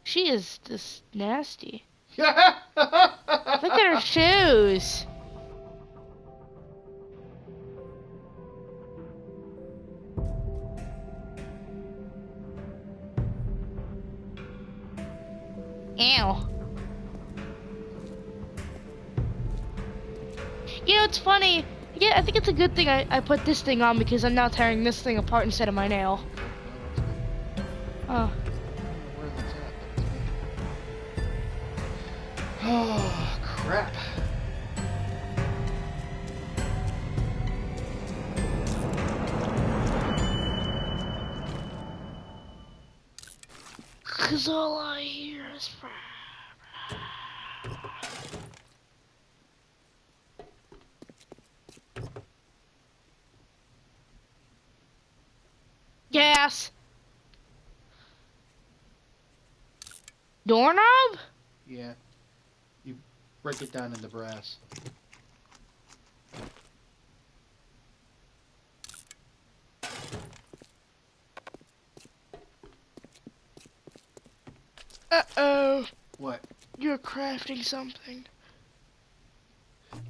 She is just nasty. Look Look at her shoes. Ew. You know, it's funny. Yeah, I think it's a good thing I put this thing on because I'm now tearing this thing apart instead of my nail. Oh. Where that's at. Oh, crap. Cause all I hear is gas. Doorknob? Yeah. You break it down into brass. Uh-oh. What? You're crafting something. Don't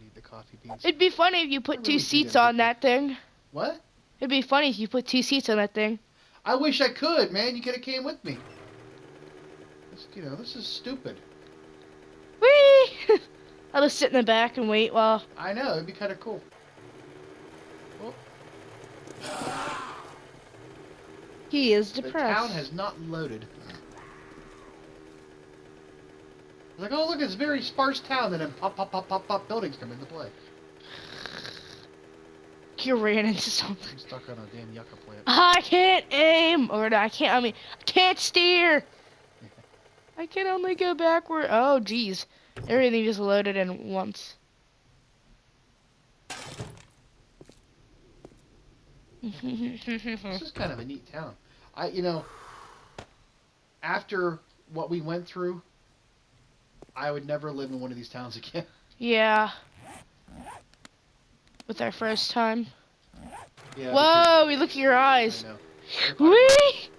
need the coffee beans. It'd be funny if you put I two really do seats get on that thing. What? It'd be funny if you put two seats on that thing. I wish I could, man. You could have came with me. This is stupid. Whee! I'll just sit in the back and wait while... I know, it'd be kind of cool. Oh, He is the depressed. town has not loaded. It's like, oh look, it's a very sparse town, and then pop, pop, pop, pop, pop, buildings come into play. You ran into something. I'm stuck on a damn yucca plant. I can't aim! Or I can't steer! I can only go backward. Oh, jeez. Everything just loaded in once. This is kind of a neat town. After what we went through, I would never live in one of these towns again. Yeah. With our first time. Yeah. Whoa, look at your eyes. I know. Whee!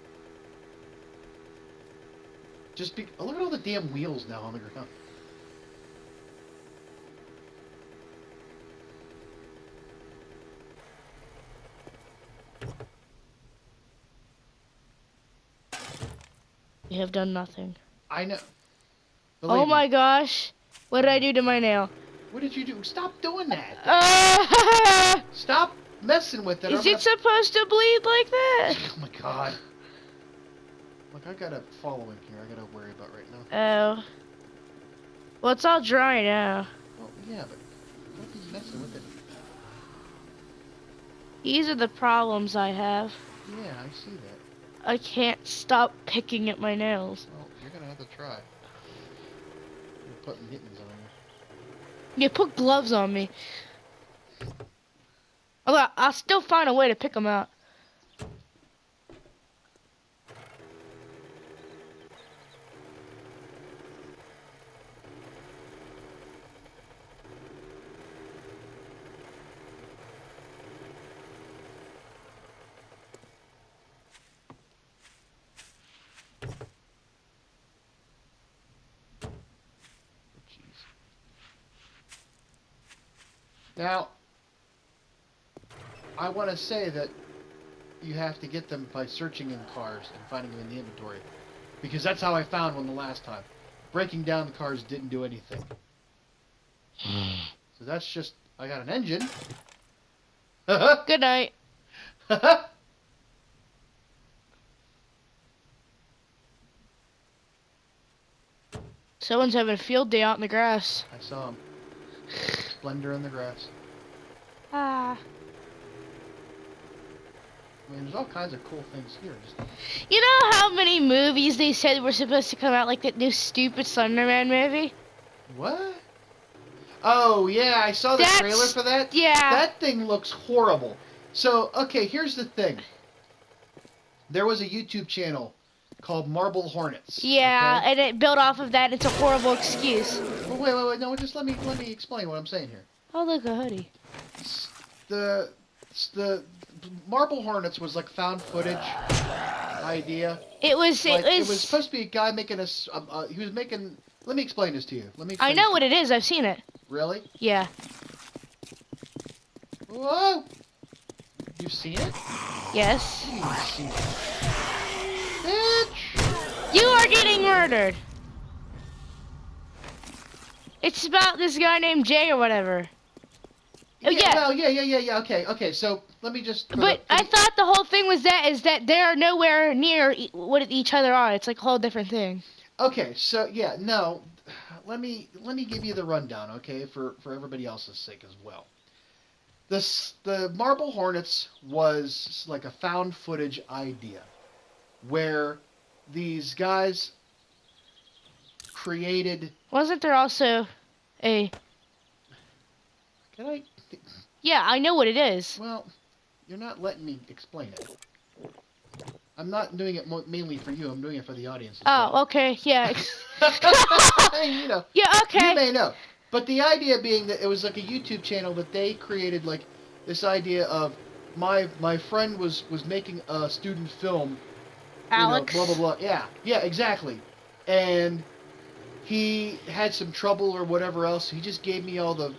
Look at all the damn wheels now on the ground. You have done nothing. I know. Oh my gosh. What did I do to my nail? What did you do? Stop doing that. Stop messing with it. Is it supposed to bleed like that? Oh my god. Look, I got a following here I gotta worry about right now. Oh. Well, it's all dry now. Well, yeah, but don't be messing with it. These are the problems I have. Yeah, I see that. I can't stop picking at my nails. Well, you're gonna have to try. You're putting mittens on you. You put gloves on me. Although I'll still find a way to pick them out. Now, I want to say that you have to get them by searching in cars and finding them in the inventory. Because that's how I found one the last time. Breaking down the cars didn't do anything. So that's just, I got an engine. Good night. Someone's having a field day out in the grass. I saw him. Splendor in the grass. Ah. I mean, there's all kinds of cool things here. You know how many movies they said were supposed to come out, like that new stupid Slenderman movie? What? Oh, yeah, I saw the trailer for that. Yeah. That thing looks horrible. So, okay, here's the thing. There was a YouTube channel called Marble Hornets. Yeah, okay? and it built off of that. It's a horrible excuse. Well, wait. No, just let me explain what I'm saying here. Oh, look, a hoodie. The Marble Hornets was like found footage idea. It was. It was supposed to be a guy making he was making. Let me explain this to you. I know what it is. I've seen it. Really? Yeah. Whoa! You've seen it? Yes. You've seen it. Bitch! You are getting murdered. It's about this guy named Jay or whatever. Oh, yeah. Well, yeah. Okay. So let me just. But I thought the whole thing was that they are nowhere near what each other are. It's like a whole different thing. Okay. So yeah, no. Let me give you the rundown, okay, for everybody else's sake as well. The Marble Hornets was like a found footage idea, where these guys created. Wasn't there also a? Can I? Yeah, I know what it is. Well, you're not letting me explain it. I'm not doing it mainly for you. I'm doing it for the audience. Oh, well. Okay, yeah. You know. Yeah, okay. You may know, but the idea being that it was like a YouTube channel that they created, like this idea of my friend was making a student film. Alex. You know, blah blah blah. Yeah, exactly. And he had some trouble or whatever else. He just gave me all the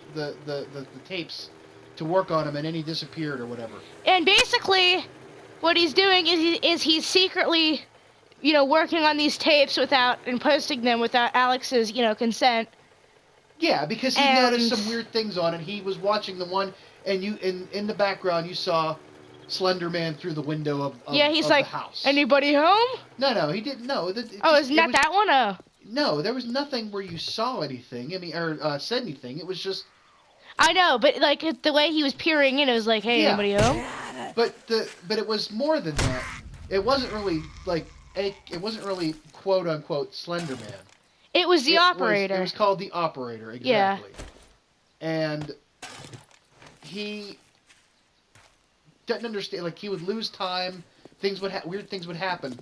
tapes to work on him, and then he disappeared or whatever. And basically, what he's doing is he's secretly, working on these tapes and posting them without Alex's, consent. Yeah, because he noticed some weird things on it. He was watching the one, and in the background you saw Slenderman through the window of he's of like, the house. Anybody home? No, he didn't. No. Isn't that one? Oh. No, there was nothing where you saw anything. I mean, or said anything. It was just. I know, but like the way he was peering in, it was like, hey, anybody home? But it was more than that. It wasn't really it wasn't really quote unquote Slenderman. It was the operator. It was called the operator, exactly. Yeah. And he didn't understand. Like he would lose time. Weird things would happen.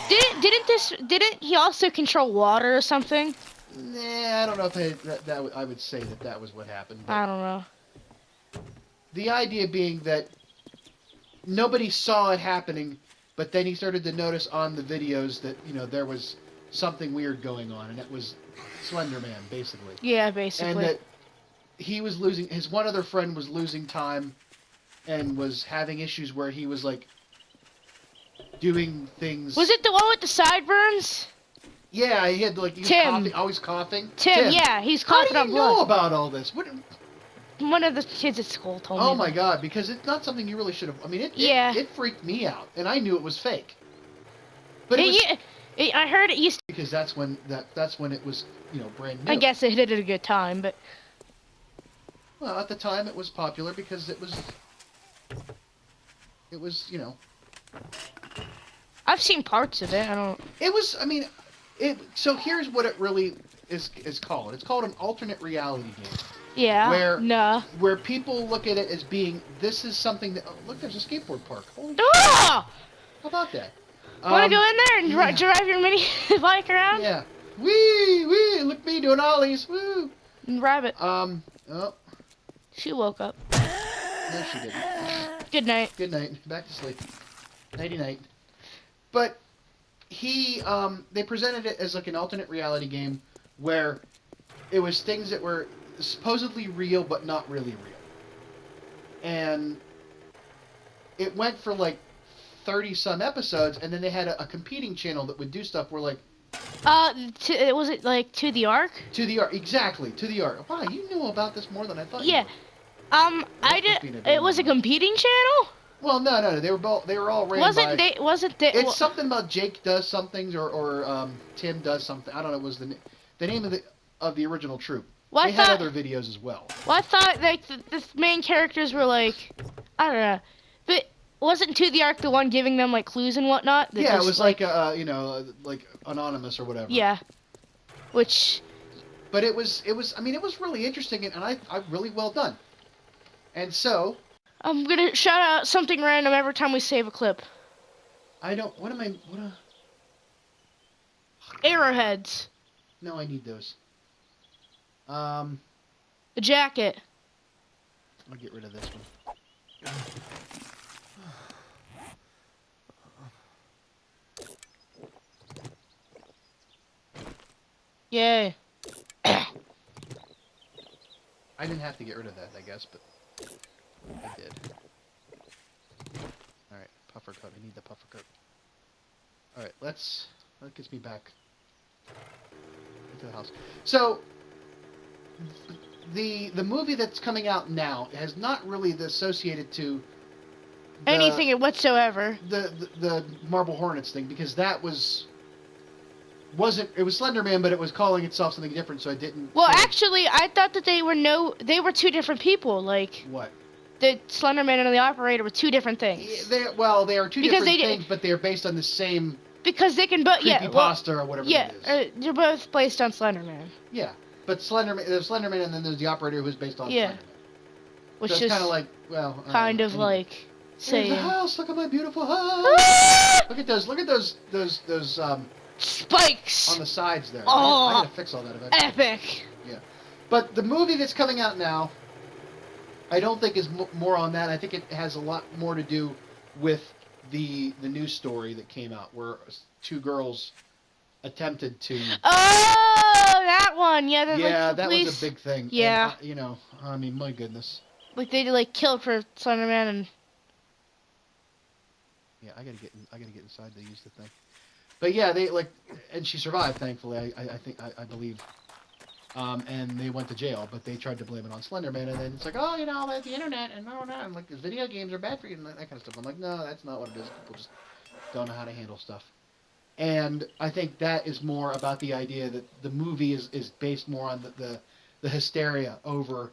Didn't he also control water or something? Nah, I don't know if I would say that was what happened. I don't know. The idea being that nobody saw it happening, but then he started to notice on the videos that there was something weird going on, and it was Slenderman, basically. Yeah, basically. And that he was losing. His one other friend was losing time, and was having issues where he was like doing things. Was it the one with the sideburns? Yeah, he had Tim. Always coughing. Tim, yeah, he's coughing How up do you blood. know about all this? One of the kids at school told me. Oh my god, because it's not something you really should have. I mean, it freaked me out, and I knew it was fake. But I heard it used to. Because that's when it was brand new. I guess it hit at a good time, but. Well, at the time it was popular because it was I've seen parts of it. I don't. It was. I mean, So here's what it really is called. It's called an alternate reality game. Yeah. Where people look at it as being, this is something that. Oh, look, there's a skateboard park. Holy shit. How about that? Want to go in there and drive your mini bike around? Yeah. Wee! Look at me doing ollies. Woo! Rabbit. Oh. She woke up. No, she didn't. Good night. Good night. Back to sleep. Nighty night. But they presented it as like an alternate reality game where it was things that were supposedly real but not really real. And it went for like 30-some episodes, and then they had a competing channel that would do stuff where like... was it like To the Ark? To the Ark, exactly. To the Ark. Wow, you knew about this more than I thought. Yeah. I did. It was a competing channel? Well, no. They were all ran by... Wasn't they? It's something about Jake does some things or Tim does something. I don't know. It was the name of the original troupe. Well, they had other videos as well. Well, I thought like the main characters were like, I don't know, but wasn't To the Ark the one giving them like clues and whatnot? Yeah, it was like like anonymous or whatever. Yeah, which. But it was. I mean, it was really interesting and I really well done. And so. I'm gonna shout out something random every time we save a clip. I don't. Arrowheads. No, I need those. The jacket. I'll get rid of this one. Yay. I didn't have to get rid of that, I guess, but I did. Alright, puffer coat. I need the puffer coat. Alright, that gets me back into the house. So, the movie that's coming out now has not really associated to anything whatsoever. The Marble Hornets thing, because that wasn't, it was Slenderman, but it was calling itself something different, so I didn't. Well, actually, I thought that they were two different people. Like, what? The Slenderman and the Operator were two different things. Yeah, they are two different things, but they are based on the same. Because they can both, creepypasta or whatever it is. They're both based on Slenderman. Yeah, but there's Slenderman, and then there's the Operator who's based on Slenderman. Which so it's kind of like, well, kind of anyway. Like saying, "There's a house. Look at my beautiful house. Ah! Look at those spikes on the sides there. Oh, I gotta fix all that eventually. epic. Yeah, but the movie that's coming out now, I don't think is more on that. I think it has a lot more to do with the news story that came out where two girls attempted to. Oh, that one. Yeah, yeah, like, that police. was a big thing. Yeah. And, I mean, my goodness. Like they killed for Slenderman and. Yeah, I gotta get inside to use the thing. But yeah, and she survived, thankfully. I believe. And they went to jail, but they tried to blame it on Slenderman, and then it's like, oh, the internet, and and like, these video games are bad for you, and that kind of stuff. I'm like, no, that's not what it is. People just don't know how to handle stuff. And I think that is more about the idea that the movie is based more on the hysteria over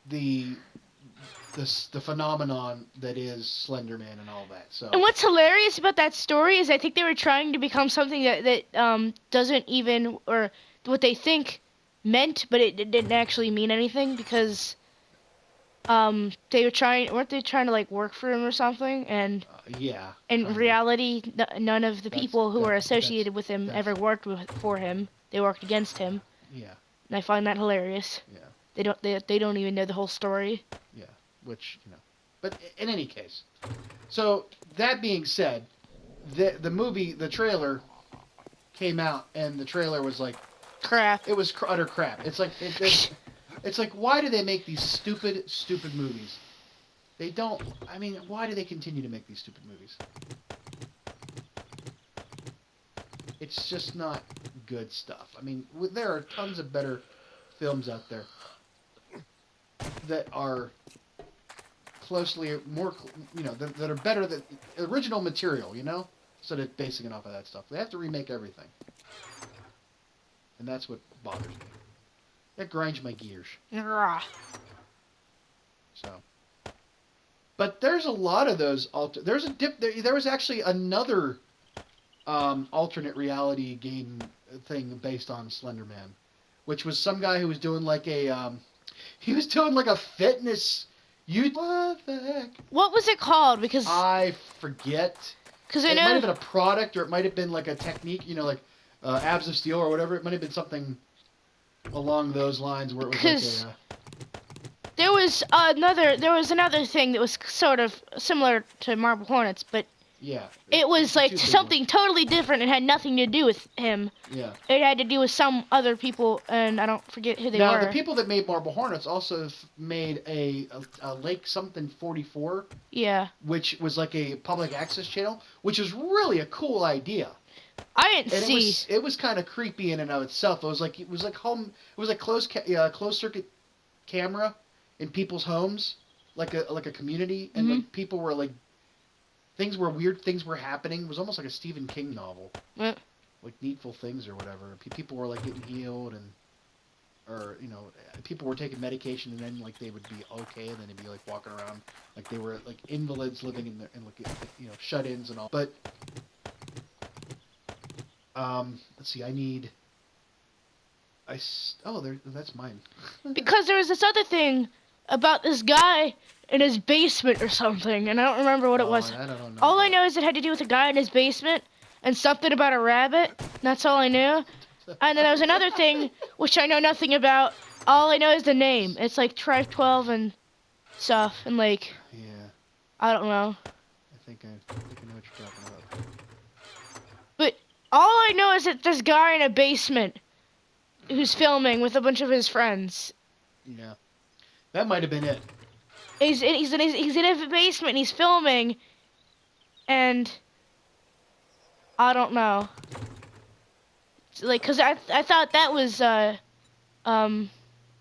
the phenomenon that is Slenderman and all that. So. And what's hilarious about that story is I think they were trying to become something that doesn't even, or what they think meant, but it didn't actually mean anything, because weren't they trying to like work for him or something, and yeah. In reality, none of the people who were associated with him ever worked for him. They worked against him. Yeah. And I find that hilarious. Yeah. They don't even know the whole story. Yeah. Which, but in any case, so that being said, the movie, the trailer came out, and the trailer was like crap. It was utter crap. It's like it's like, why do they make these stupid movies? They don't. I mean, why do they continue to make these stupid movies? It's just not good stuff. I mean, there are tons of better films out there that are that are better than original material, instead of basing it off of that stuff. They have to remake everything. And that's what bothers me. That grinds my gears. So. But there's a lot of those there was actually another alternate reality game thing based on Slenderman, which was some guy who was doing like a fitness. What the heck? What was it called? Because I forget. Because it might have been a product, or it might have been like a technique. Like Abs of Steel or whatever. It might have been something along those lines where it was like there was another thing that was sort of similar to Marble Hornets, but yeah, it was like something totally different. It had nothing to do with him. Yeah, it had to do with some other people, and I don't forget who they were. Now the people that made Marble Hornets also made a Lake something 44. Yeah, which was like a public access channel, which is really a cool idea. I didn't see. It was kind of creepy in and of itself. It was like closed circuit camera in people's homes, like a community, and like people were like weird things were happening. It was almost like a Stephen King novel, like Needful Things or whatever. People were like getting healed, or people were taking medication, and then like they would be okay, and then they'd be like walking around like they were like invalids living in shut-ins and all. But let's see. That's mine. Because there was this other thing about this guy in his basement or something, and I don't remember what it was. I don't know. All I know is it had to do with a guy in his basement and something about a rabbit. That's all I knew. And then there was another thing, which I know nothing about. All I know is the name. It's like Tribe 12 and stuff, and like, Yeah, I don't know. I think I know what you're talking about. But all I know is that this guy in a basement who's filming with a bunch of his friends. Yeah, that might have been it. He's in a basement and he's filming, and I don't know. It's like, cause I thought that was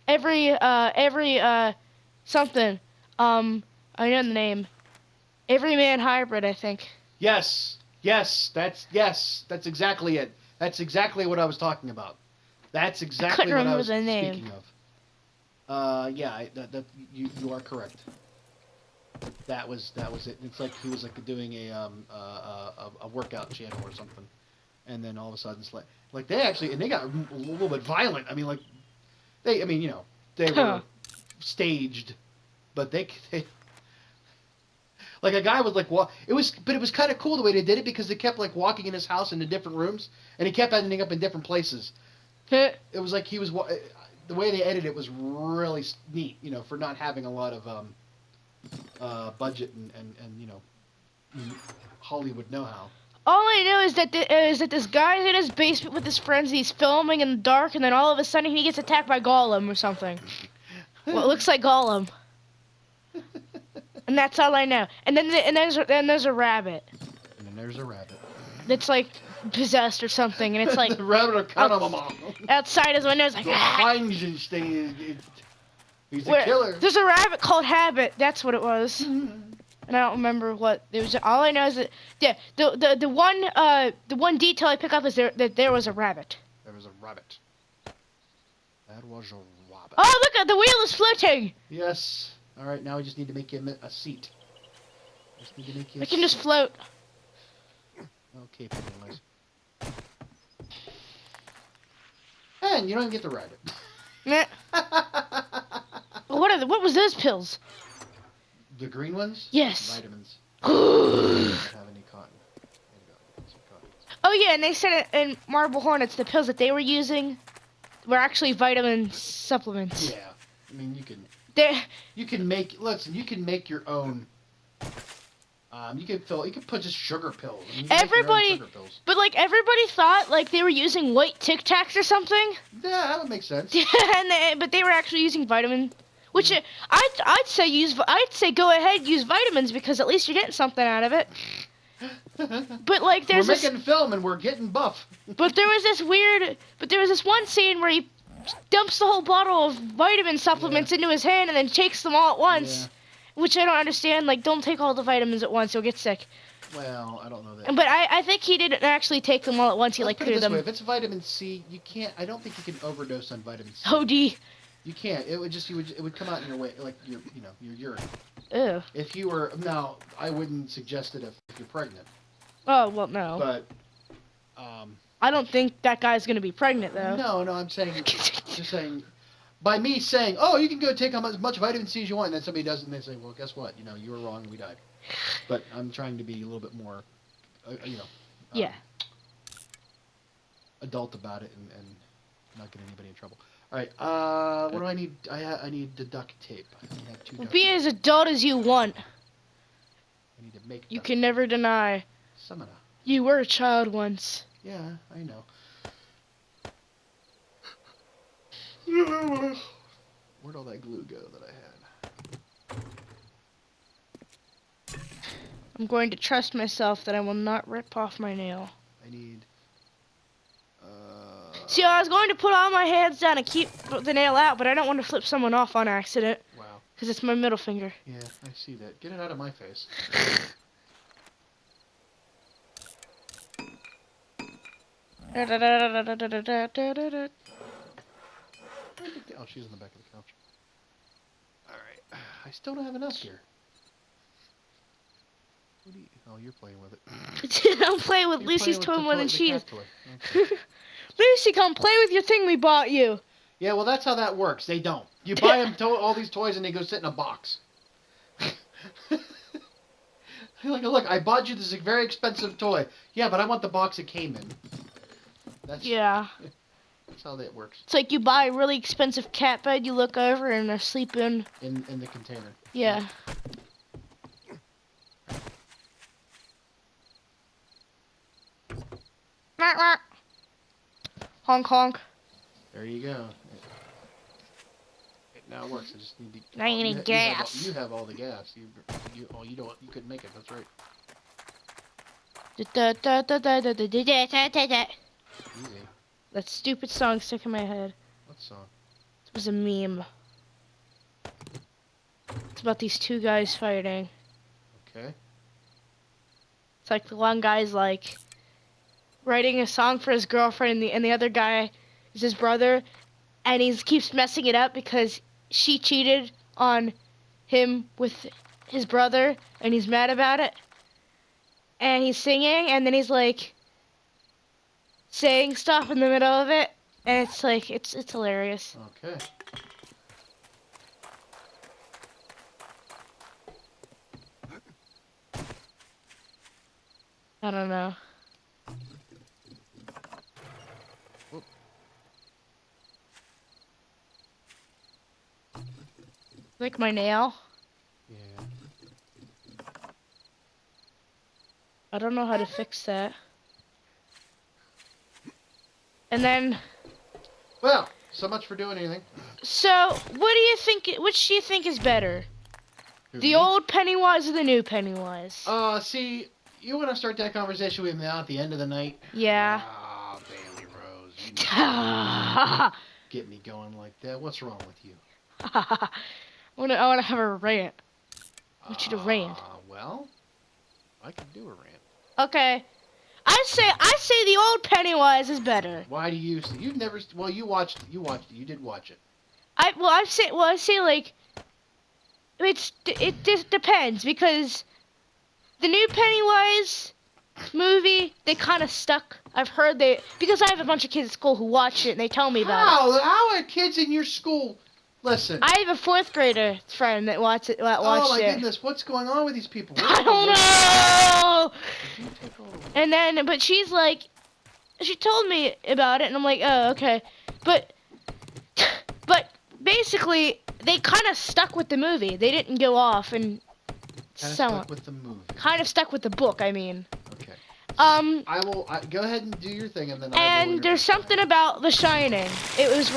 every something. I know the name. Everyman Hybrid, I think. Yes, that's exactly it. That's exactly what I was talking about. That's exactly what I was speaking of. Yeah, you are correct. That was it. It's like he was like doing a workout channel or something, and then all of a sudden, it's like they actually, and they got a little bit violent. I mean, like they were staged, but they like a guy was like, it was kind of cool the way they did it because they kept like walking in his house into different rooms, and he kept ending up in different places. It was like he was the way they edited it was really neat, for not having a lot of budget and Hollywood know-how. All I know is that this guy's in his basement with his friends. He's filming in the dark, and then all of a sudden he gets attacked by Gollum or something. Well, it looks like Gollum. And that's all I know. And then there's a rabbit. And then there's a rabbit. That's like possessed or something, and it's like the rabbit will cut him off. Outside his window, it's like he's a killer. There's a rabbit called Habit. That's what it was. And I don't remember what it was. All I know is that the one detail I pick up is that there was a rabbit. There was a rabbit. That was a rabbit. Oh, look at the wheel is floating. Yes. All right, now we just need to make you a seat. I can just float. Okay, Pennywise. And you don't even get to ride it. Nah. What was those pills? The green ones? Yes. Vitamins. Don't have any cotton. Oh yeah, and they said it in Marble Hornets, the pills that they were using were actually vitamin supplements. Yeah, I mean you can make your own. You can put just sugar pills. Everybody thought like they were using white Tic Tacs or something. Yeah, that would make sense. But they were actually using vitamin, which I'd say go ahead, use vitamins because at least you're getting something out of it. But like we're making film and we're getting buff. But there was this one scene where he dumps the whole bottle of vitamin supplements into his hand and then takes them all at once. Yeah. Which I don't understand. Like, don't take all the vitamins at once; you'll get sick. Well, I don't know that. But I think he didn't actually take them all at once. He put cleared it this them. way. If it's vitamin C, you can't. I don't think you can overdose on vitamin C. OD. You can't. It would come out in your way, like your urine. Ew. If you were now, I wouldn't suggest it if you're pregnant. Oh well, no. But I don't think that guy's gonna be pregnant though. No, I'm saying, just saying. By me saying, oh, you can go take as much vitamin C as you want, and then somebody does it, and they say, well, guess what? You were wrong, we died. But I'm trying to be a little bit more, adult about it and not get anybody in trouble. All right, what do I need? I need the duct tape. I have 2 duct Be as adult as you want. I need to make. You can never deny. Samana. You were a child once. Yeah, I know. Where'd all that glue go that I had? I'm going to trust myself that I will not rip off my nail. I need... See, I was going to put all my hands down and keep the nail out, but I don't want to flip someone off on accident. Wow. Because it's my middle finger. Yeah, I see that. Get it out of my face. Oh, she's in the back of the couch. Alright. I still don't have enough here. What oh, you're playing with it. I'm playing with Lucy's toy more than she is. Okay. Lucy, come play with your thing we bought you. Yeah, well, that's how that works. They don't. You buy them all these toys and they go sit in a box. Like, look, I bought you this very expensive toy. Yeah, but I want the box it came in. Yeah. That's how that works. It's like you buy a really expensive cat bed, you look over, and they're sleeping. In the container. Yeah. Honk honk. There you go. It now works. I just need to. Now you need gas. You have all the gas. You don't. You couldn't make it. That's right. Easy. That stupid song stuck in my head. What song? It was a meme. It's about these two guys fighting. Okay. It's like the one guy's like writing a song for his girlfriend, and the other guy is his brother, and he keeps messing it up because she cheated on him with his brother, and he's mad about it. And he's singing, and then he's like saying stuff in the middle of it, and it's like it's hilarious. Okay. I don't know. Whoop. Like my nail. Yeah. I don't know how to fix that. And then, Well, so much for doing anything. so what do you think? Which do you think is better, the old Pennywise or the new Pennywise? See, you want to start that conversation with me now at the end of the night? Yeah. Ah, Bailey Rose. You get me going like that. What's wrong with you? I wanna have a rant. I want you to rant. Well, I can do a rant. Okay. I say the old Pennywise is better. Why do you? You've never. Well, you watched it. You did watch it. I say like it just depends, because the new Pennywise movie, they kind of stuck. I've heard because I have a bunch of kids at school who watch it and they tell me about it. How are kids in your school? Listen. I have a 4th grader friend that watched it. Oh my goodness, what's going on with these people? I don't know. And then, but she's like, she told me about it, and I'm like, oh, okay. But basically, they kind of stuck with the movie. They didn't go off and stuck with the movie. Kind of stuck with the book, I mean. Okay. I will go ahead and do your thing, and then. And there's something about The Shining. It was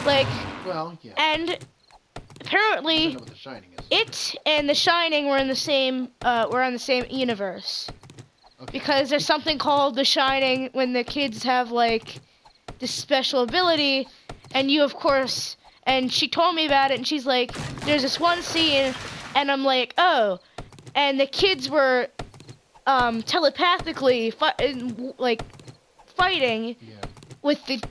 like. Well, yeah. And apparently, I don't know what The Shining is. it and The Shining were in the same. Were on the same universe. Okay. Because there's something called The Shining when the kids have like this special ability, and you of course. And she told me about it, and she's like, "There's this one scene," and I'm like, "Oh," and the kids were telepathically fighting with the.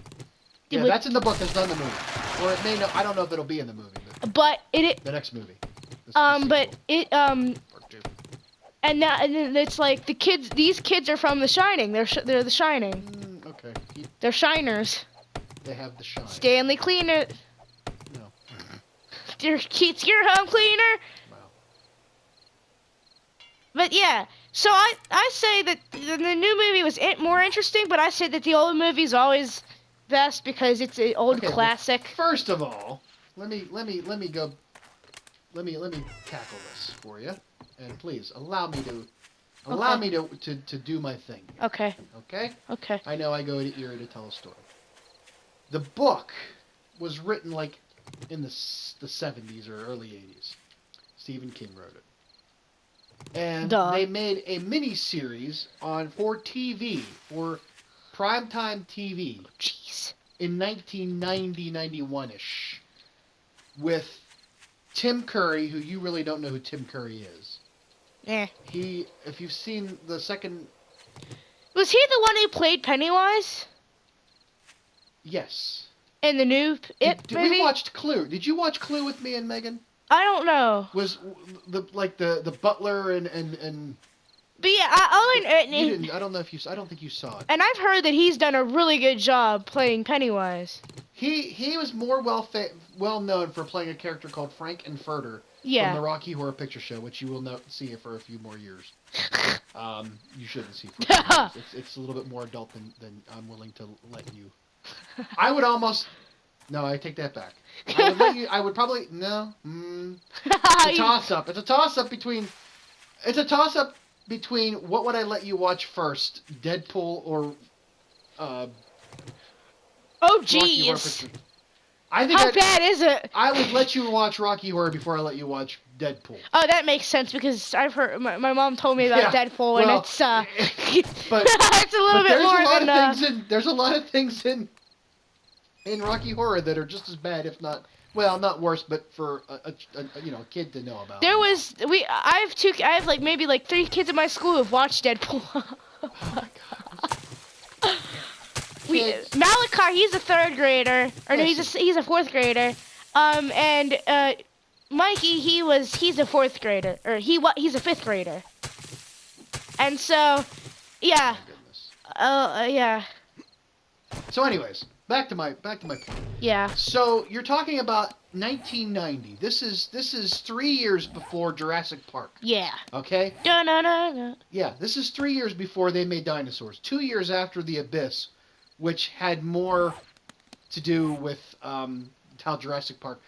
Yeah, that's in the book. That's not in the movie. Or it may not. I don't know if it'll be in the movie. But the next movie. But it Part 2. And then it's like the kids. These kids are from The Shining. They're The Shining. Okay. They're shiners. They have the shine. Stanley Cleaner. No. Your home cleaner. Wow. But yeah, so I say that the new movie was more interesting, but I say that the old movie's always best because it's an old classic. Well, first of all, let me tackle this for you, and please allow me to do my thing. Okay. Okay. Okay. I know I go to ear to tell a story. The book was written like in the 70s or early 80s. Stephen King wrote it. And they made a mini-series for TV, for primetime TV. Jeez. In 1990, 91-ish. With Tim Curry, who you really don't know who Tim Curry is. Yeah. If you've seen the second... Was he the one who played Pennywise? Yes. In the new We watched Clue. Did you watch Clue with me and Megan? I don't know. Was the butler and But yeah, I don't know if you. I don't think you saw it. And I've heard that he's done a really good job playing Pennywise. He was more well known for playing a character called Frank Infurter from the Rocky Horror Picture Show, which you will see for a few more years. You shouldn't see for a few years. It's a little bit more adult than I'm willing to let you I would almost. No, I take that back. I would let you. I would probably no. It's a toss up. It's a toss up between. It's a toss up between what would I let you watch first, Deadpool or Oh Rocky Horror jeez. Picture. I think How bad is it? I would let you watch Rocky Horror before I let you watch Deadpool. Oh, that makes sense because I've heard my mom told me about Yeah, Deadpool, well, and it's but it's a little bit more than there's a lot of things in Rocky Horror that are just as bad, if not not worse, but for a kid to know about. I have like maybe like 3 kids in my school who've watched Deadpool. Oh my God. Malachi, he's a 3rd grader, or no, Yes. he's a 4th grader. And Mikey, he's a 4th grader, or he's a 5th grader. And so, yeah. Oh, goodness. Yeah. So, anyways, back to my point. Yeah. So you're talking about 1990. This is 3 years before Jurassic Park. Yeah. Okay. Da-na-na-na. Yeah, this is 3 years before they made dinosaurs. 2 years after The Abyss, which had more to do with how Jurassic Park.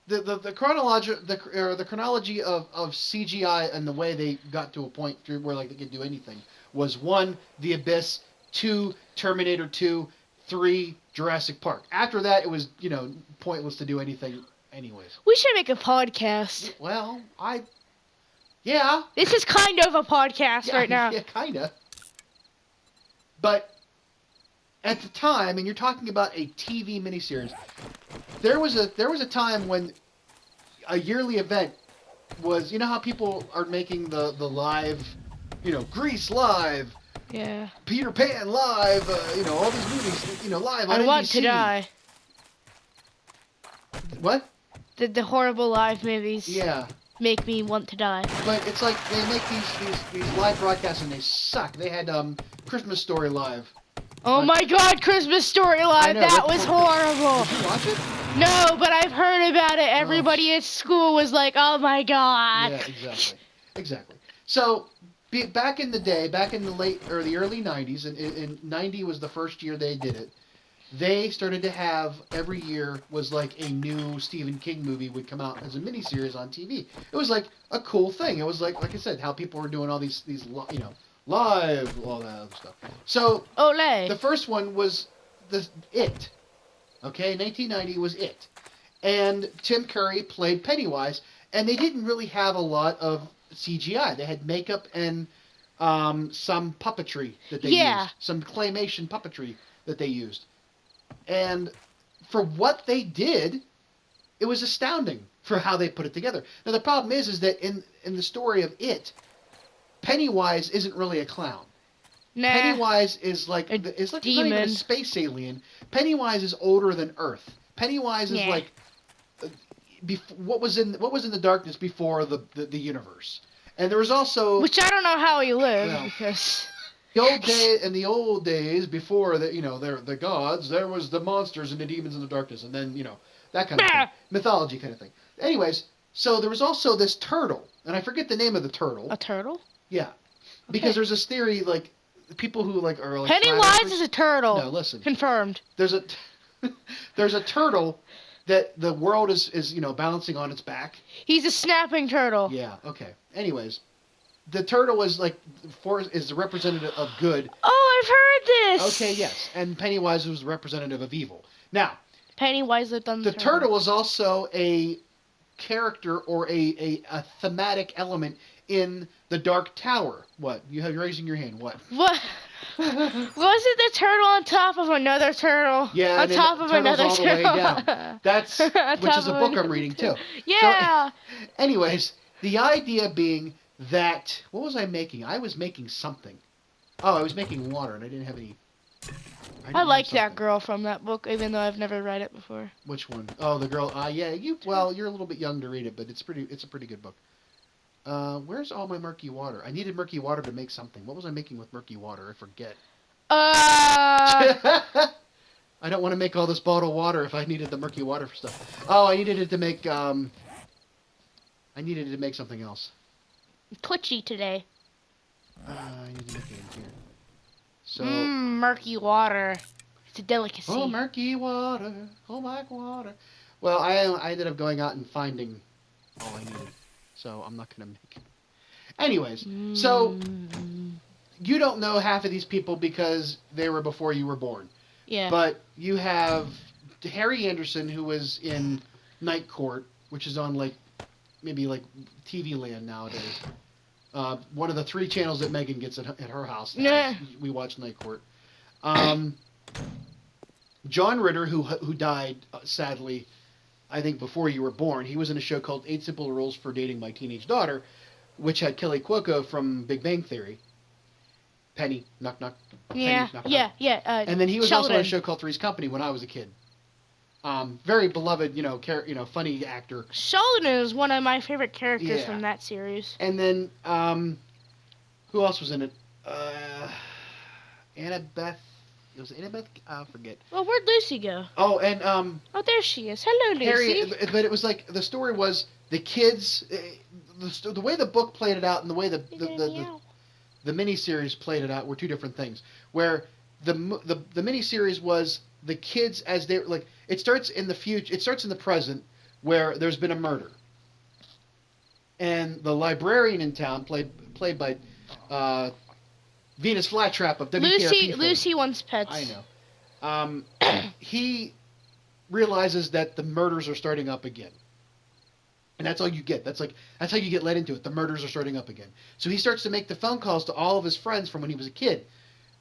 The chronology of CGI and the way they got to a point through where like they could do anything was 1, The Abyss, 2, Terminator 2, 3, Jurassic Park. After that, it was pointless to do anything anyways. We should make a podcast. Well, yeah. This is kind of a podcast right now. Yeah, kinda. But at the time, and you're talking about a TV miniseries, there was a time when a yearly event was, how people are making the live, Grease live, Yeah. Peter Pan live, all these movies, live on I want NBC. to die. What? The horrible live movies Yeah. make me want to die. But it's like they make these live broadcasts and they suck. They had Christmas Story live. Oh my God, Christmas Story Live, know, that that's was horrible. horrible. Did you watch it? No, but I've heard about it. Everybody at school was like, oh my God. Yeah, exactly. So, back in the day, back in the late or the early 90s, and 90 was the first year they did it, they started to have, every year was like a new Stephen King movie would come out as a miniseries on TV. It was like a cool thing. It was like I said, how people were doing all these live, all that other stuff. So, Olay. the first one was It. Okay, 1990 was It. And Tim Curry played Pennywise, and they didn't really have a lot of CGI. They had makeup and some puppetry that they used. Some claymation puppetry that they used. And for what they did, it was astounding for how they put it together. Now, the problem is that in the story of It, Pennywise isn't really a clown. Nah. Pennywise is like A not even demon. a space alien. Pennywise is older than Earth. Pennywise is like what was in the darkness before the universe. And there was also Which I don't know how he lived Well, because in the old days before the gods, there was the monsters and the demons in the darkness, and then that kind of thing, mythology kind of thing. Anyways, so there was also this turtle, and I forget the name of the turtle. a turtle. Yeah, because there's this theory like people who are like Pennywise is a turtle. No, listen. Confirmed. There's a turtle that the world is balancing on its back. He's a snapping turtle. Yeah. Okay. Anyways, the turtle is is the representative of good. Oh, I've heard this. Okay. Yes. And Pennywise was the representative of evil. Now, Pennywise lived on the turtle is also a character or a thematic element in the Dark Tower. What? You're raising your hand. What? What? Wasn't the turtle on top of another turtle? Yeah, On top of another all the way turtle. down. That's On which top is a of book another I'm reading too. Yeah. So, anyways, the idea being that what was I making? I was making something. Oh, I was making water, and I didn't have any. I like that girl from that book, even though I've never read it before. Which one? Oh, the girl. Yeah, you're a little bit young to read it, but it's a pretty good book. Where's all my murky water? I needed murky water to make something. What was I making with murky water? I forget. I don't want to make all this bottled water if I needed the murky water for stuff. Oh, I needed it to make something else. Twitchy today. I need to make it in here. So Murky water. It's a delicacy. Oh, murky water. Oh, black water. Well, I ended up going out and finding all I needed. So I'm not going to make it. Anyways, so you don't know half of these people because they were before you were born. Yeah. But you have Harry Anderson, who was in Night Court, which is on maybe TV Land nowadays. One of the 3 channels that Megan gets at her house. Yeah. We watch Night Court. John Ritter, who died sadly, I think before you were born. He was in a show called 8 Simple Rules for Dating My Teenage Daughter, which had Kelly Cuoco from Big Bang Theory. Penny, knock knock. Yeah, Penny, knock, yeah, knock. yeah. And then he was also Sheldon. on a show called Three's Company when I was a kid. Very beloved, funny actor. Sheldon is one of my favorite characters Yeah. from that series. And then, who else was in it? Annabeth. Was it Annabeth? I forget. Well, where'd Lucy go? Oh, and Oh, there she is. Hello, Lucy. Harry. But it was like the story was the kids. The way the book played it out and the way the miniseries played it out were 2 different things. Where the miniseries was the kids as they like. It starts in the future. It starts in the present where there's been a murder. And the librarian in town, played by Venus Flytrap of WKRP. Lucy wants pets. I know. He realizes that the murders are starting up again. And that's all you get. That's how you get led into it. The murders are starting up again. So he starts to make the phone calls to all of his friends from when he was a kid,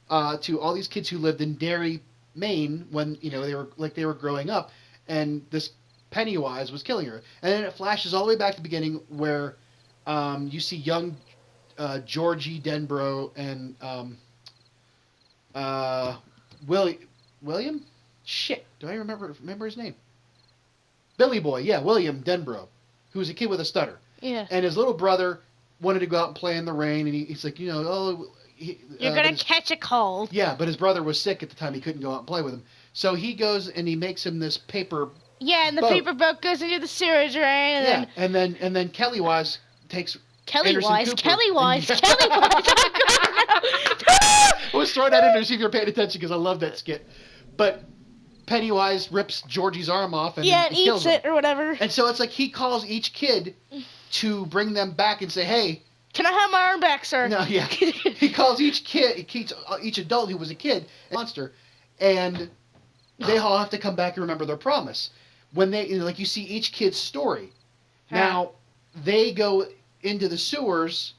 to all these kids who lived in Derry, Maine, when they were growing up, and this Pennywise was killing her. And then it flashes all the way back to the beginning where you see young Georgie Denbrough and William? Shit, do I remember his name? Billy Boy, yeah, William Denbrough, who was a kid with a stutter. Yeah. And his little brother wanted to go out and play in the rain, and he's like, You're gonna catch a cold. Yeah, but his brother was sick at the time. He couldn't go out and play with him. So he goes and he makes him this paper. Yeah, and the boat. paper boat goes into the sewage, right? And then Kelly Wise takes Kelly Anderson Wise. Cooper. Kelly Wise. I was throwing that in there to see if you're paying attention because I love that skit. But Pennywise rips Georgie's arm off and kills eats it him. or whatever. And so it's like he calls each kid to bring them back and say, hey. Can I have my arm back, sir? No, yeah. He calls each adult who was a kid a monster, and they all have to come back and remember their promise. When they, you see each kid's story. Now, they go into the sewers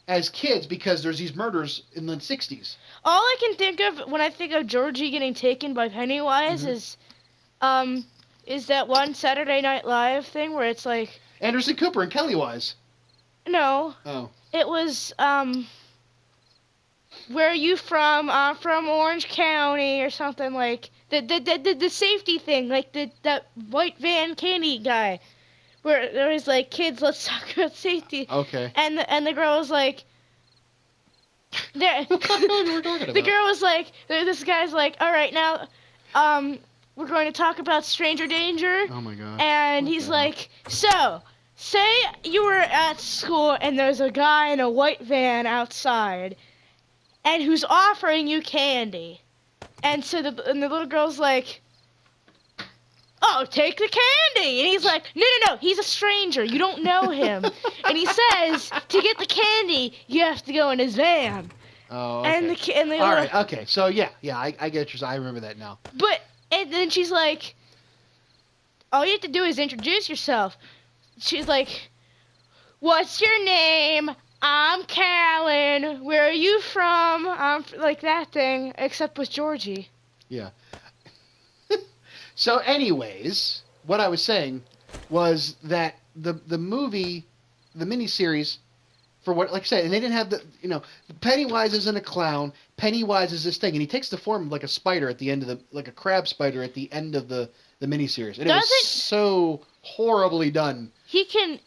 as kids because there's these murders in the 60s. All I can think of when I think of Georgie getting taken by Pennywise is that one Saturday Night Live thing where it's like... Anderson Cooper and Kelly Wise. No. Oh. It was, where are you from? I'm from Orange County or something like... The safety thing, like that white van candy guy. Where there was like, kids, let's talk about safety. Okay. And the girl was like... The girl was like, this guy's like, all right, now, we're going to talk about stranger danger. Oh my god. And he's like, so, say you were at school and there's a guy in a white van outside, and who's offering you candy. And so the little girl's like, oh, take the candy. And he's like, no, he's a stranger. You don't know him. And he says, to get the candy, you have to go in his van. Oh, okay. And the all right, okay. So, yeah, I get your... I remember that now. And then she's like, all you have to do is introduce yourself. She's like, what's your name? I'm Callan. Where are you from? Like that thing, except with Georgie. Yeah. So, anyways, what I was saying was that the movie, the miniseries, for what, like I said, and they didn't have Pennywise isn't a clown. Pennywise is this thing, and he takes the form of like a spider at the end of like a crab spider at the end of the miniseries, and it was so horribly done. He takes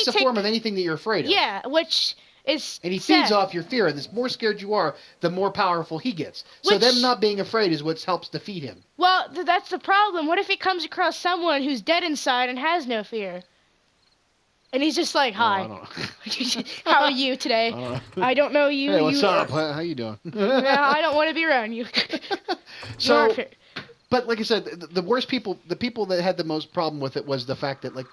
the form of anything that you're afraid of. Yeah, which is and he feeds off your fear, and the more scared you are, the more powerful he gets. So them not being afraid is what helps defeat him. Well, that's the problem. What if he comes across someone who's dead inside and has no fear? And he's just like, Oh, I hi. don't know. How are you today? I don't know you. Hey, what's you up? How you doing? Yeah, I don't want to be around you. So, but like I said, the worst people, the people that had the most problem with it was the fact that like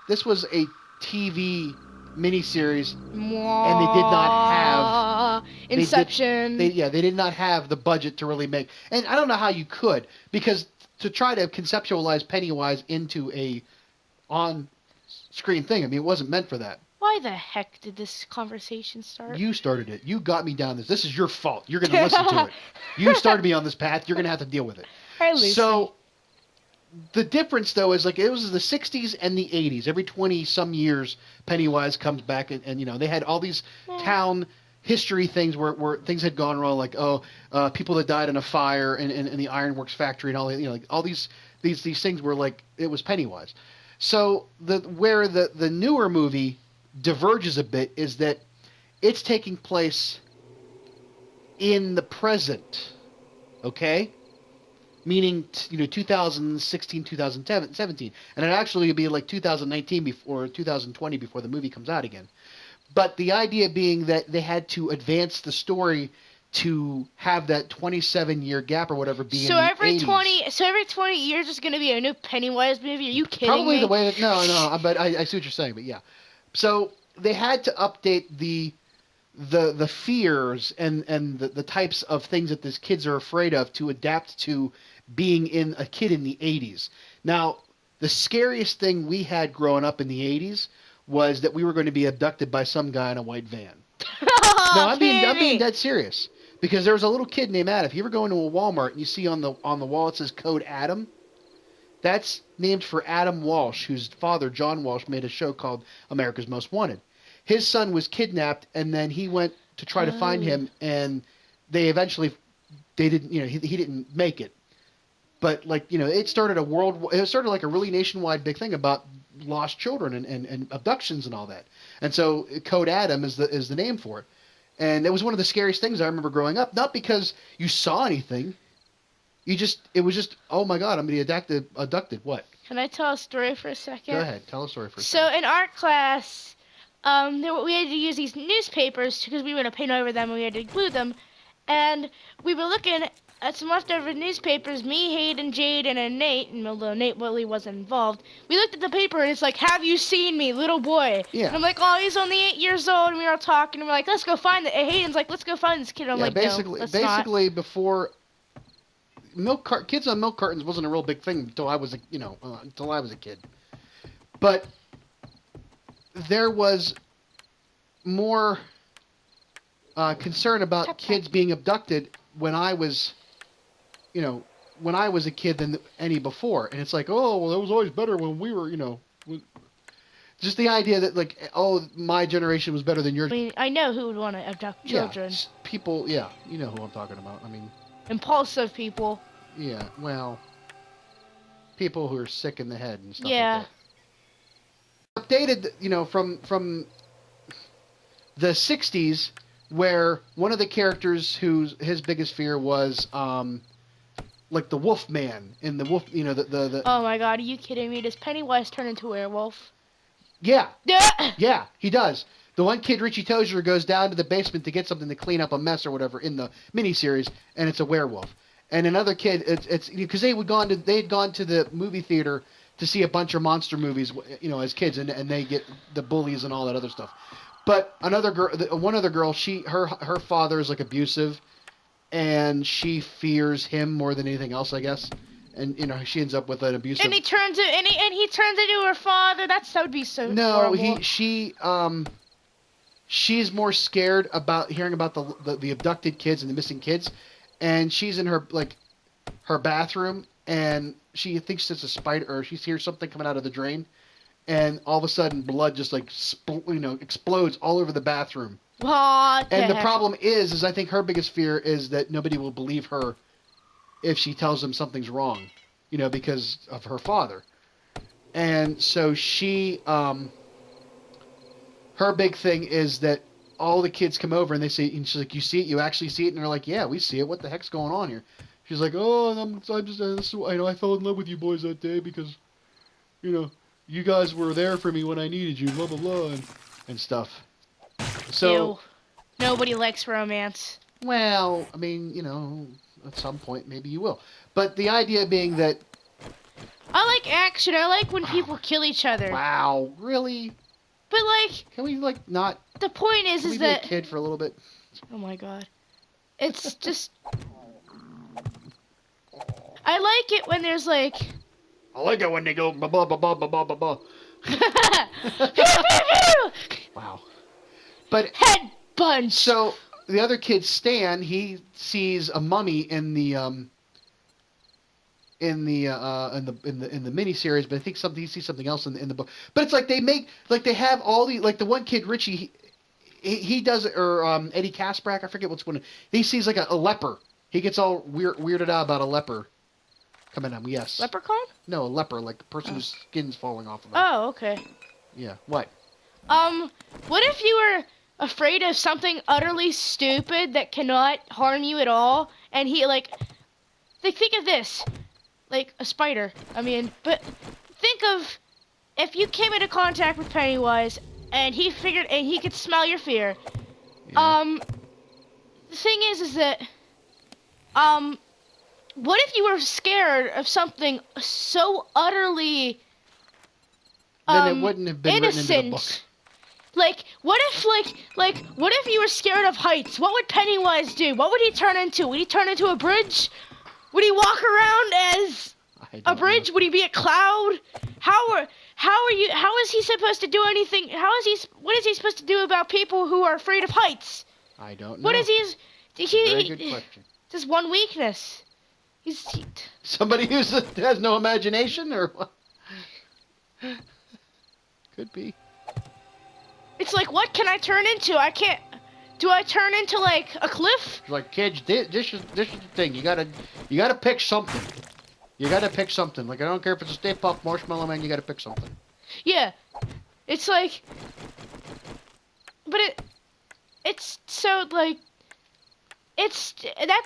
this was a TV miniseries, and they did not have Inception. They did not have the budget to really make. And I don't know how you could, because to try to conceptualize Pennywise into a on-screen thing, I mean, it wasn't meant for that. Why the heck did this conversation start? You started it. You got me down this. This is your fault. You're going to listen to it. You started me on this path. You're going to have to deal with it. So the difference, though, is like it was the 60s and the 80s. Every 20-some years, Pennywise comes back, and you know, they had all these town history things where things had gone wrong, like people that died in a fire in the ironworks factory, and all, you know, like all these things were like it was Pennywise. So where the newer movie diverges a bit is that it's taking place in the present, okay? Meaning, 2016, 2017. And it actually would be like 2019 or 2020 before the movie comes out again. But the idea being that they had to advance the story to have that 27-year gap or whatever be in the 80s. So every 20 years is going to be a new Pennywise movie? Are you kidding Probably me? the way that... No, but I see what you're saying, but yeah. So they had to update the fears and the types of things that these kids are afraid of to adapt to being a kid in the 80s. Now, the scariest thing we had growing up in the 80s was that we were going to be abducted by some guy in a white van. No, I'm being dead serious. Because there was a little kid named Adam. If you ever go into a Walmart and you see on the wall it says code Adam, that's named for Adam Walsh, whose father, John Walsh, made a show called America's Most Wanted. His son was kidnapped, and then he went to try to find him, and they didn't, he didn't make it. But it started like a really nationwide big thing about lost children and abductions and all that. And so Code Adam is the name for it. And it was one of the scariest things I remember growing up, not because you saw anything. It was just, oh my God, I'm going to be abducted. What? Can I tell a story for a second? Go ahead, tell a story for a second. So in art class, we had to use these newspapers because we were going to paint over them and we had to glue them. And we were looking at some leftover newspapers, me, Hayden, Jade, and Nate, and although Nate really wasn't involved, we looked at the paper and it's like, have you seen me, little boy? Yeah. And I'm like, oh, he's only 8 years old, and we were all talking, and we're like, let's go find it. And Hayden's like, let's go find this kid. And I'm like, basically, no, let's not. Before kids on milk cartons wasn't a real big thing until I was a kid. But there was more concern about kids being abducted when I was a kid than any before. And it's like, oh, well, that was always better when we were, just the idea that like, oh, my generation was better than yours. I mean, I know who would want to abduct children. Yeah, people, yeah, you know who I'm talking about. I mean, impulsive people. Yeah, well, people who are sick in the head and stuff like that. Updated, from the 60s, where one of the characters his biggest fear was like the Wolf Man in the Wolf, the Oh my God, are you kidding me? Does Pennywise turn into a werewolf? Yeah. Yeah, he does. The one kid, Richie Tozier, goes down to the basement to get something to clean up a mess or whatever in the miniseries, and it's a werewolf. And another kid, it's because they had gone to the movie theater to see a bunch of monster movies, as kids, and they get the bullies and all that other stuff. But one other girl, her father is like abusive, and she fears him more than anything else, I guess. And she ends up with an abusive. And he turns into her father. That would be so. No, horrible. She's more scared about hearing about the abducted kids and the missing kids, and she's in her bathroom, and she thinks it's a spider, or she hears something coming out of the drain, and all of a sudden blood just like explodes all over the bathroom. What? And the problem is I think her biggest fear is that nobody will believe her if she tells them something's wrong, because of her father. And so she, her big thing is that all the kids come over and they say, and she's like, you see it? You actually see it? And they're like, yeah, we see it. What the heck's going on here? She's like, oh, I'm just, I fell in love with you boys that day because, you you guys were there for me when I needed you, blah blah blah, and stuff. So Ew. Nobody likes romance. well, I mean, at some point maybe you will. But the idea being that I like action. I like when people kill each other. wow, really? But like, Can we like not? the point Can is we be that a kid for a little bit? oh my god, it's just I like it when there's like. I like it when they go blah blah blah blah blah blah blah. Pew, pew, pew! Wow. But Head punch. so the other kid, Stan, he sees a mummy in the miniseries, but I think he sees something else in the book. But it's like they have all the like the one kid Richie, he does it, or Eddie Kasprak, I forget what's one. He sees like a leper. He gets all weirded out about a leper coming on. Yes. Leprechaun? No, a leper, like a person whose skin's falling off of them. Oh, okay. Yeah. What? What if you were afraid of something utterly stupid that cannot harm you at all, and he like think of this, like a spider. I mean, but think of if you came into contact with Pennywise and he could smell your fear. Yeah. The thing is that what if you were scared of something so utterly Then it wouldn't have been innocent? written into the book. Like, what if you were scared of heights? What would Pennywise do? What would he turn into? Would he turn into a bridge? Would he walk around as a bridge? Know. Would he be a cloud? How is he supposed to do anything? What is he supposed to do about people who are afraid of heights? I don't know. What is Very good question. Just one weakness. Somebody who has no imagination, or what? Could be. It's like, what can I turn into? I can't. Do I turn into like a cliff? It's like, kids, this is the thing. You gotta pick something. You gotta pick something. Like, I don't care if it's a Stay Puft, Marshmallow Man. You gotta pick something. Yeah, it's like, but it's so like, that's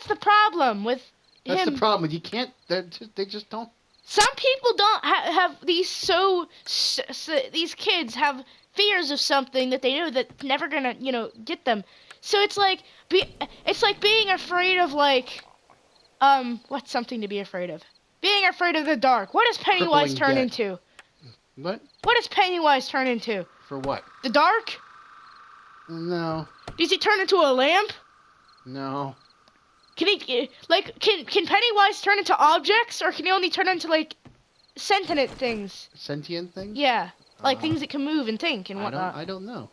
the problem with him. That's the problem. You can't. They just don't. Some people don't have these these kids have fears of something that they know that's never gonna get them. So it's like being afraid of like what's something to be afraid of? Being afraid of the dark. What does Pennywise turn into? What? What does Pennywise turn into? For what? The dark? No. Does he turn into a lamp? No. Can Pennywise turn into objects, or can he only turn into like sentient things? Sentient things? Yeah, like things that can move and think and whatnot. I don't know.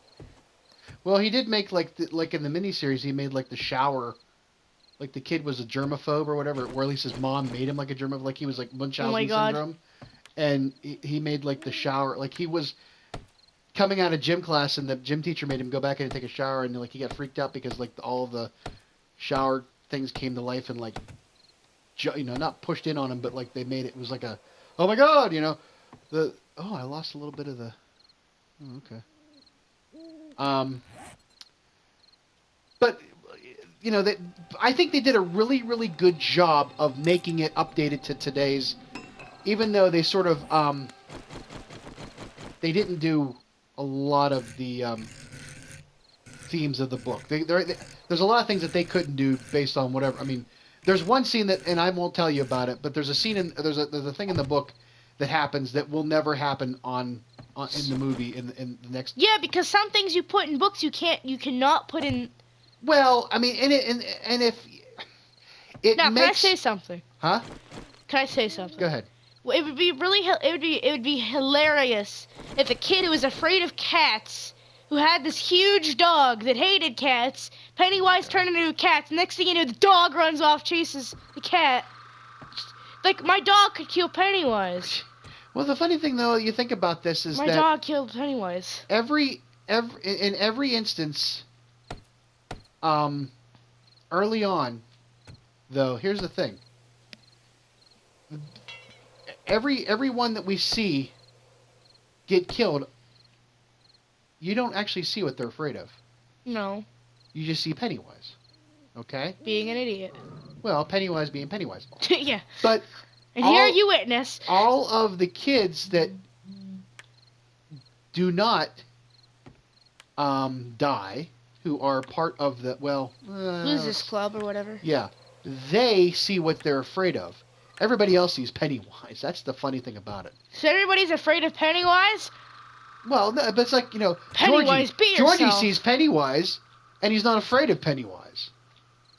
Well, he did make like in the miniseries, he made like the shower. Like the kid was a germaphobe or whatever, or at least his mom made him like a germaphobe, like he was like Munchausen syndrome. And he made like the shower, like he was coming out of gym class, and the gym teacher made him go back in and take a shower, and like he got freaked out because like all the shower things came to life and like not pushed in on him, but like they made it was like a oh my god, I lost a little bit of the okay. But I think they did a really, really good job of making it updated to today's, even though they sort of they didn't do a lot of the themes of the book. There's a lot of things that they couldn't do based on whatever. I mean, there's one scene that, and I won't tell you about it, but there's a scene there's a thing in the book that happens that will never happen in the movie in the next. Yeah, because some things you put in books you cannot put in. Well, I mean, and if it now, makes... can I say something? Huh? Can I say something? Go ahead. Well, it would be hilarious if a kid who was afraid of cats, who had this huge dog that hated cats, Pennywise turned into a cat. Next thing you know, the dog runs off, chases the cat. Like, my dog could kill Pennywise. Well, the funny thing, though, you think about this is my that... My dog killed Pennywise. In every instance, early on, though, here's the thing. Everyone that we see get killed, you don't actually see what they're afraid of. No. You just see Pennywise. Okay? Being an idiot. Well, Pennywise being Pennywise. Yeah. But and here you witness all of the kids that do not die, who are part of the, Losers Club or whatever. Yeah. They see what they're afraid of. Everybody else sees Pennywise. That's the funny thing about it. So everybody's afraid of Pennywise? Well, no, but it's like, Pennywise, be yourself. Georgie sees Pennywise, and he's not afraid of Pennywise.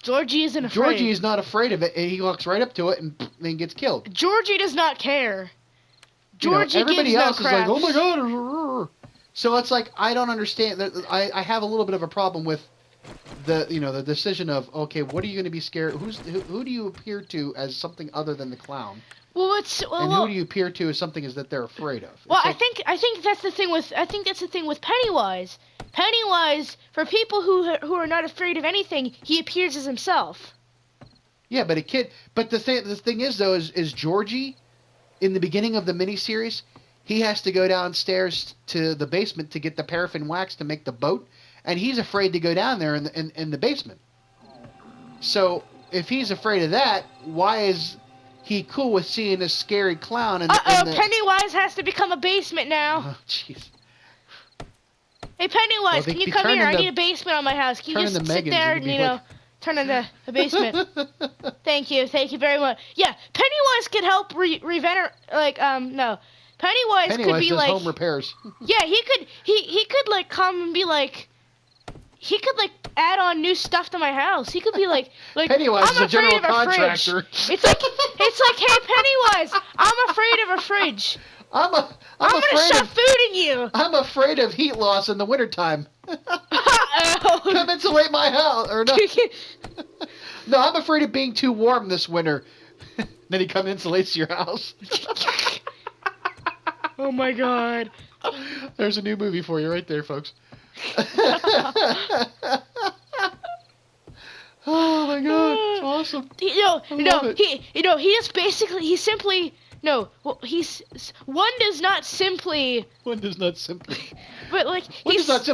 Georgie isn't afraid. Georgie is not afraid of it, and he walks right up to it and then gets killed. Georgie does not care. Georgie everybody gives else no crap. is like, oh my god. So it's like, I don't understand. I have a little bit of a problem with the decision of, okay, what are you going to be scared? Who do you appear to as something other than the clown? Well, who do you appear to as something that they're afraid of? Well, I think that's the thing with Pennywise. Pennywise, for people who are not afraid of anything, he appears as himself. Yeah, but the thing is though is Georgie, in the beginning of the miniseries, he has to go downstairs to the basement to get the paraffin wax to make the boat, and he's afraid to go down there in the basement. So if he's afraid of that, why is he cool with seeing a scary clown? Pennywise has to become a basement now. Oh, jeez. Hey, Pennywise, can you come here? I need a basement on my house. Can you just sit there and, turn into a basement? Thank you very much. Yeah, Pennywise could help no. Pennywise could be does like home repairs. Yeah, he could like come and be like, he could like add on new stuff to my house. He could be like Pennywise I'm is a afraid general of a contractor. fridge. It's like, hey Pennywise, I'm afraid of a fridge. I'm gonna shove food in you. I'm afraid of heat loss in the wintertime. Uh-oh. Come insulate my house. Or no. No, I'm afraid of being too warm this winter. Then he comes and insulates your house. Oh my god. There's a new movie for you right there, folks. Oh my god, it's awesome. One does not simply. But like one does not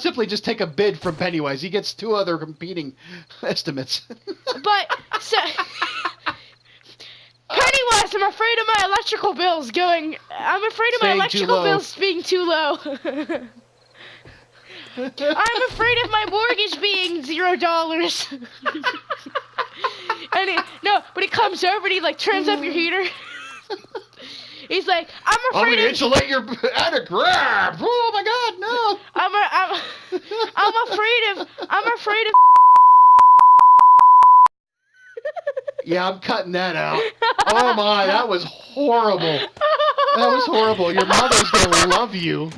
simply just take a bid from Pennywise. He gets two other competing estimates. But so Pennywise, I'm afraid of my electrical bills being too low. I'm afraid of my mortgage being $0. But he comes over and he like turns up your heater. He's like, I'm gonna insulate your attic. Oh my god, no! I'm afraid of. Yeah, I'm cutting that out. Oh my, that was horrible. That was horrible. Your mother's gonna love you.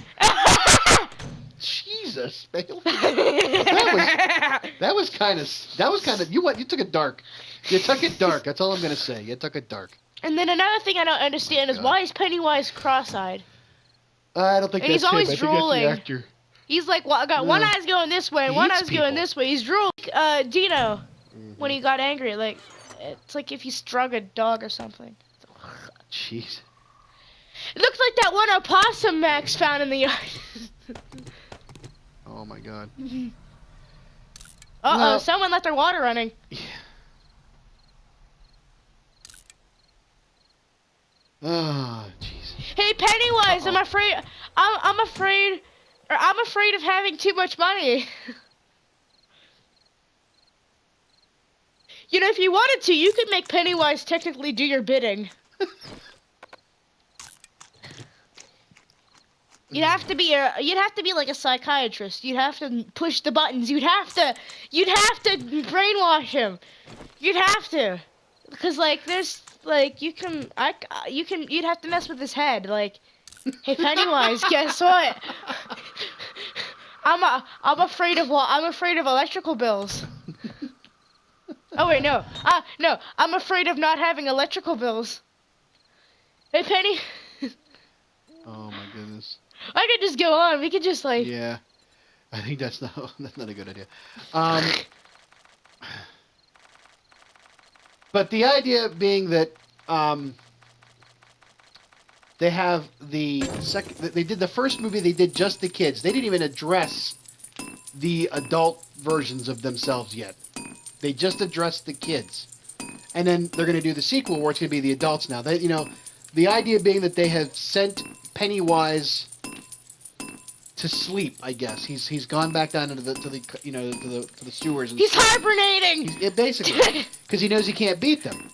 Jesus, man. That was kind of. You took it dark. You took it dark. That's all I'm gonna say. You took it dark. And then another thing I don't understand is why is Pennywise cross-eyed? I don't think and that's he's always him. drooling. I think that's the actor. He's like, well, I got one eye's going this way, one eye's going this way. He's drooling. Dino, when he got angry, like, it's like if he strung a dog or something. Jeez. It looks like that one opossum Max found in the yard. Oh my god. Uh-oh, someone left their water running. Yeah. Oh, jeez. Hey, Pennywise, I'm afraid of having too much money. If you wanted to, you could make Pennywise technically do your bidding. You'd have to be like a psychiatrist. You'd have to push the buttons. You'd have to brainwash him. You'd have to, because like there's like you'd have to mess with his head. Like, hey Pennywise, guess what? I'm afraid of what? I'm afraid of electrical bills. Oh wait, no. No, I'm afraid of not having electrical bills. Hey Penny. Oh my goodness. I could just go on. We could just like. Yeah, I think that's not a good idea. But the idea being that they have they did the first movie. They did just the kids. They didn't even address the adult versions of themselves yet. They just addressed the kids, and then they're going to do the sequel where it's going to be the adults now. The idea being that they have sent Pennywise to sleep. I guess he's gone back down into to the sewers. And He's hibernating. Basically, because he knows he can't beat them.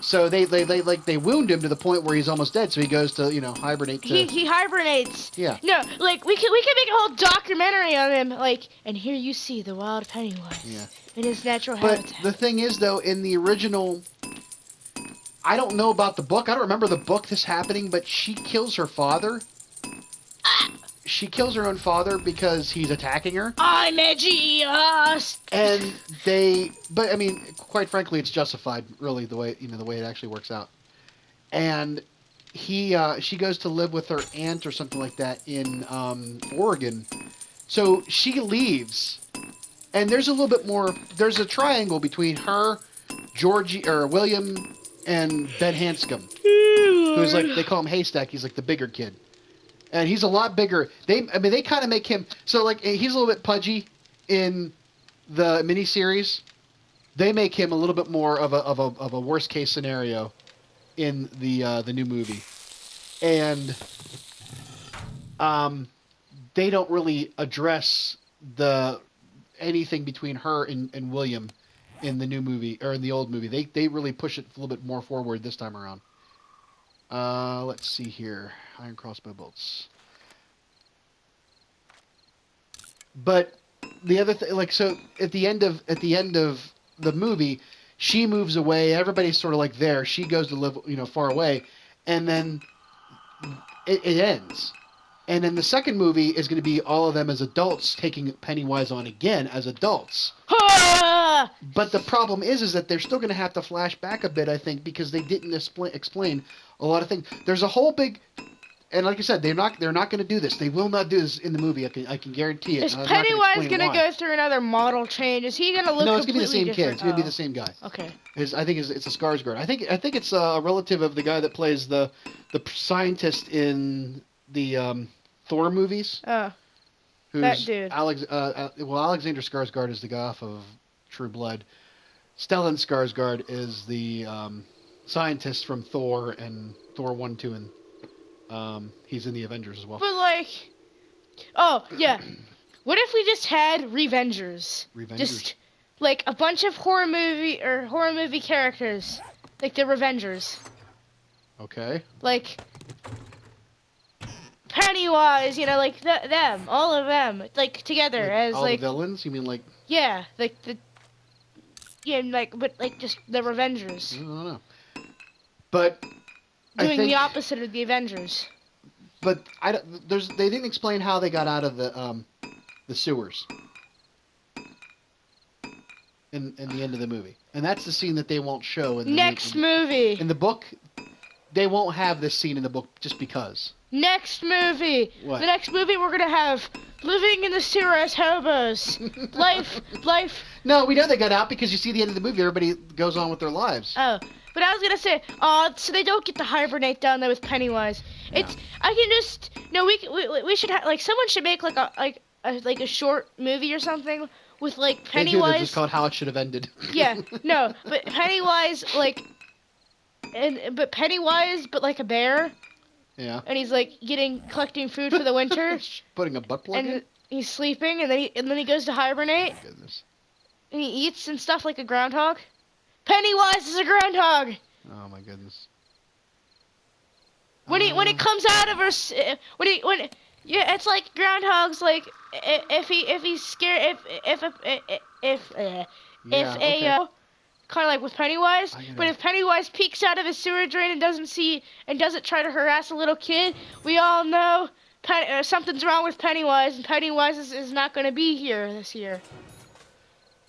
So they wound him to the point where he's almost dead. So he goes to hibernate. He hibernates. Yeah. No, like we can make a whole documentary on him. Like, and here you see the wild Pennywise. Yeah. In his natural But habitat. the thing is, though, in the original, I don't know about the book. I don't remember the book this happening, but she kills her father. She kills her own father because he's attacking her. I'm edgy. And but I mean, quite frankly, it's justified, really, the way it actually works out. And she goes to live with her aunt or something like that in Oregon. So she leaves, and there's a little bit more. There's a triangle between her, William, and Ben Hanscom, who's like, they call him Haystack. He's like the bigger kid. And he's a lot bigger. They kind of make him so like he's a little bit pudgy in the miniseries. They make him a little bit more of a worst case scenario in the new movie, and they don't really address anything between her and William in the new movie or in the old movie. They really push it a little bit more forward this time around. Let's see here. Iron crossbow bolts. But the other thing, like, so at the end of the movie, she moves away. Everybody's sort of like there. She goes to live, far away, and then it ends. And then the second movie is going to be all of them as adults taking Pennywise on again as adults. But the problem is that they're still going to have to flash back a bit, I think, because they didn't explain a lot of things. There's a whole big, and like I said, they're not going to do this. They will not do this in the movie. I can guarantee it. Is Pennywise going to go through another model change? Is he going to look? No, it's going to be the same kid. Different? It's going to be the same guy. Okay. I think it's a Skarsgård. I think it's a relative of the guy that plays the scientist in the Thor movies. Oh. Who's that dude. Alexander Skarsgård is the guy off of True Blood. Stellan Skarsgård is the scientist from Thor and Thor 1, 2, and he's in the Avengers as well. But like, oh yeah, what if we just had Revengers? Just like a bunch of horror movie characters, like the Revengers. Okay. Like Pennywise, like them, all of them, like together as all like the villains. You mean like? Yeah, but just the Revengers. I don't know. But doing the opposite of the Avengers. But they didn't explain how they got out of the sewers in the end of the movie, and that's the scene that they won't show in the next movie. In the book, they won't have this scene in the book just because. Next movie. What? The next movie we're gonna have living in the sewer as hobos. life. No, we know they got out because you see the end of the movie. Everybody goes on with their lives. Oh, but I was gonna say, so they don't get to hibernate down there with Pennywise. No. I can just we should have like someone should make like a short movie or something with like Pennywise. It's just called How It Should Have Ended. Yeah, no, but Pennywise but like a bear. Yeah. And he's like collecting food for the winter. Putting a butt plug in. And he's sleeping, and then he goes to hibernate. Oh, goodness. And he eats and stuff like a groundhog. Pennywise is a groundhog. Oh my goodness. When it comes out of her, it's like groundhogs. Like if he's scared, kind of like with Pennywise. But if Pennywise peeks out of his sewer drain and doesn't try to harass a little kid, we all know something's wrong with Pennywise, and Pennywise is not going to be here this year.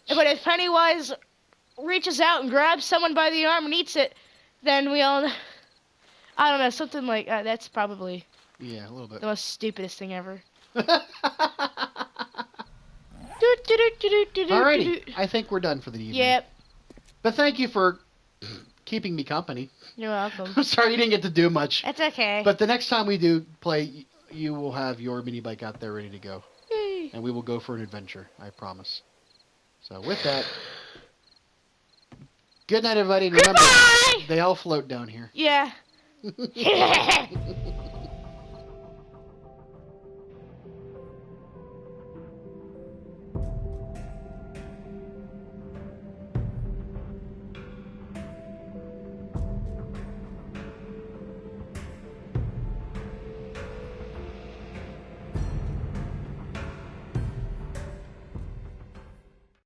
But if Pennywise reaches out and grabs someone by the arm and eats it, then we all know. I don't know, something like that's probably a little bit the most stupidest thing ever. Alrighty, I think we're done for the evening. Yep. But thank you for keeping me company. You're welcome. I'm sorry you didn't get to do much. That's okay. But the next time we do play, you will have your mini bike out there ready to go. Yay. And we will go for an adventure, I promise. So with that, good night everybody. And remember, Goodbye! they all float down here. Yeah.